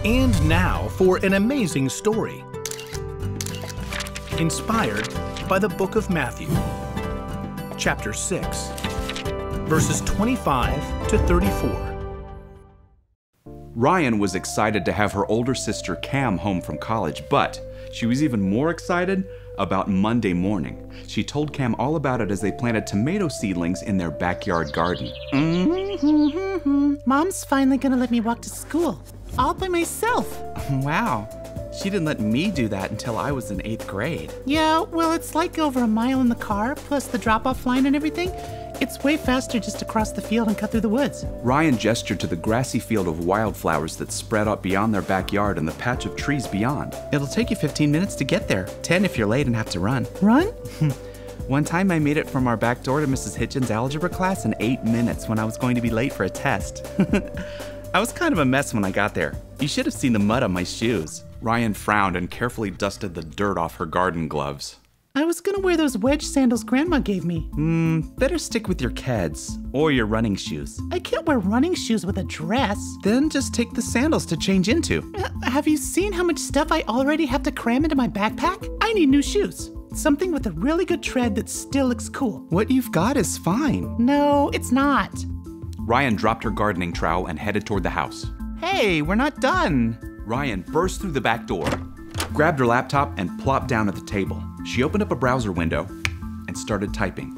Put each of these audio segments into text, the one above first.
And now for an amazing story. Inspired by the book of Matthew, chapter 6, verses 25 to 34. Ryan was excited to have her older sister Cam home from college, but she was even more excited about Monday morning. She told Cam all about it as they planted tomato seedlings in their backyard garden. Mom's finally gonna let me walk to school, all by myself. Wow. She didn't let me do that until I was in 8th grade. Yeah, well, it's like over a mile in the car, plus the drop-off line and everything. It's way faster just to cross the field and cut through the woods. Ryan gestured to the grassy field of wildflowers that spread out beyond their backyard and the patch of trees beyond. It'll take you 15 minutes to get there, 10 if you're late and have to run. Run? One time I made it from our back door to Mrs. Hitchens' algebra class in 8 minutes when I was going to be late for a test. I was kind of a mess when I got there. You should have seen the mud on my shoes. Ryan frowned and carefully dusted the dirt off her garden gloves. I was gonna wear those wedge sandals Grandma gave me. Better stick with your Keds or your running shoes. I can't wear running shoes with a dress. Then just take the sandals to change into. Have you seen how much stuff I already have to cram into my backpack? I need new shoes. Something with a really good tread that still looks cool. What you've got is fine. No, it's not. Ryan dropped her gardening trowel and headed toward the house. Hey, we're not done. Ryan burst through the back door, grabbed her laptop, and plopped down at the table. She opened up a browser window and started typing.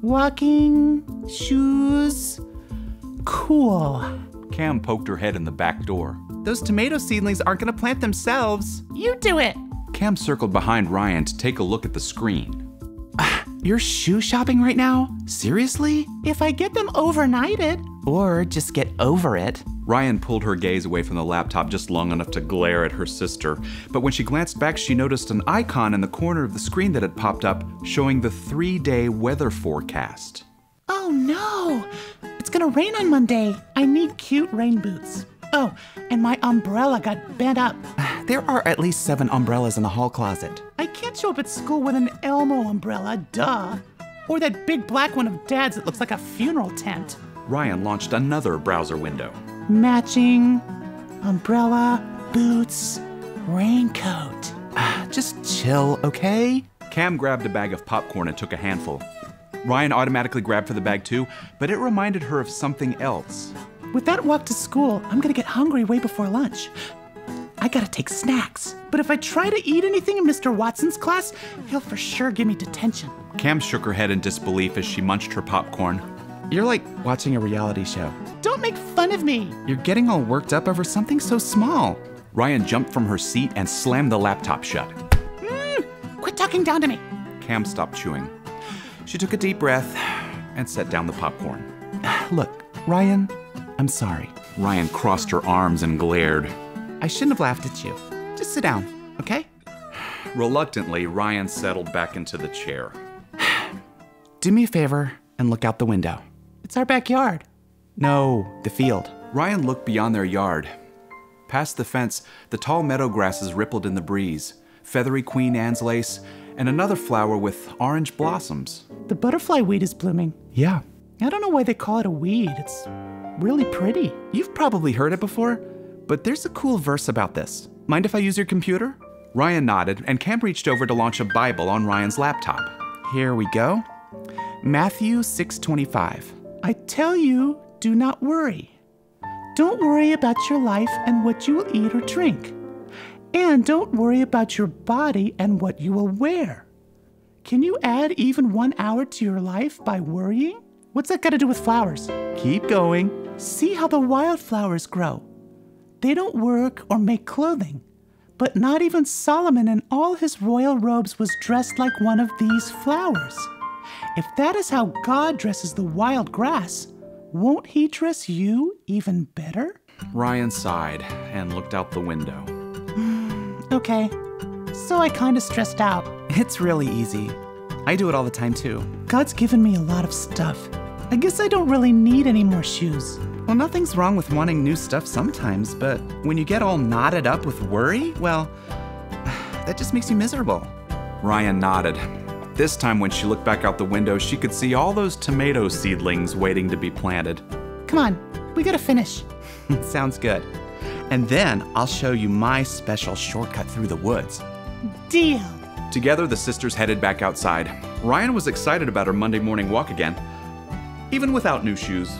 Walking, shoes, cool. Cam poked her head in the back door. Those tomato seedlings aren't gonna plant themselves. You do it. Cam circled behind Ryan to take a look at the screen. You're shoe shopping right now? Seriously? If I get them overnighted. Or just get over it. Ryan pulled her gaze away from the laptop just long enough to glare at her sister. But when she glanced back, she noticed an icon in the corner of the screen that had popped up showing the 3-day weather forecast. Oh no! It's gonna rain on Monday. I need cute rain boots. Oh, and my umbrella got bent up. There are at least 7 umbrellas in the hall closet. I can't show up at school with an Elmo umbrella, duh. Or that big black one of Dad's that looks like a funeral tent. Ryan launched another browser window. Matching, umbrella, boots, raincoat. Just chill, okay? Cam grabbed a bag of popcorn and took a handful. Ryan automatically grabbed for the bag too, but it reminded her of something else. With that walk to school, I'm gonna get hungry way before lunch. I gotta take snacks. But if I try to eat anything in Mr. Watson's class, he'll for sure give me detention. Cam shook her head in disbelief as she munched her popcorn. You're like watching a reality show. Don't make fun of me. You're getting all worked up over something so small. Ryan jumped from her seat and slammed the laptop shut. Quit talking down to me. Cam stopped chewing. She took a deep breath and set down the popcorn. Look, Ryan, I'm sorry. Ryan crossed her arms and glared. I shouldn't have laughed at you. Just sit down, okay? Reluctantly, Ryan settled back into the chair. Do me a favor and look out the window. It's our backyard. No, the field. Ryan looked beyond their yard. Past the fence, the tall meadow grasses rippled in the breeze, feathery Queen Anne's lace, and another flower with orange blossoms. The butterfly weed is blooming. Yeah. I don't know why they call it a weed. It's really pretty. You've probably heard it before, but there's a cool verse about this. Mind if I use your computer? Ryan nodded, and Cam reached over to launch a Bible on Ryan's laptop. Here we go. Matthew 6:25. I tell you, do not worry. Don't worry about your life and what you will eat or drink. And don't worry about your body and what you will wear. Can you add even 1 hour to your life by worrying? What's that got to do with flowers? Keep going. See how the wildflowers grow. They don't work or make clothing. But not even Solomon in all his royal robes was dressed like one of these flowers. If that is how God dresses the wild grass, won't he dress you even better? Ryan sighed and looked out the window. Okay, so I kinda stressed out. It's really easy. I do it all the time too. God's given me a lot of stuff. I guess I don't really need any more shoes. Well, nothing's wrong with wanting new stuff sometimes, but when you get all knotted up with worry, well, that just makes you miserable. Ryan nodded. This time when she looked back out the window, she could see all those tomato seedlings waiting to be planted. Come on, we gotta finish. Sounds good. And then I'll show you my special shortcut through the woods. Deal. Together, the sisters headed back outside. Ryan was excited about her Monday morning walk again, even without new shoes.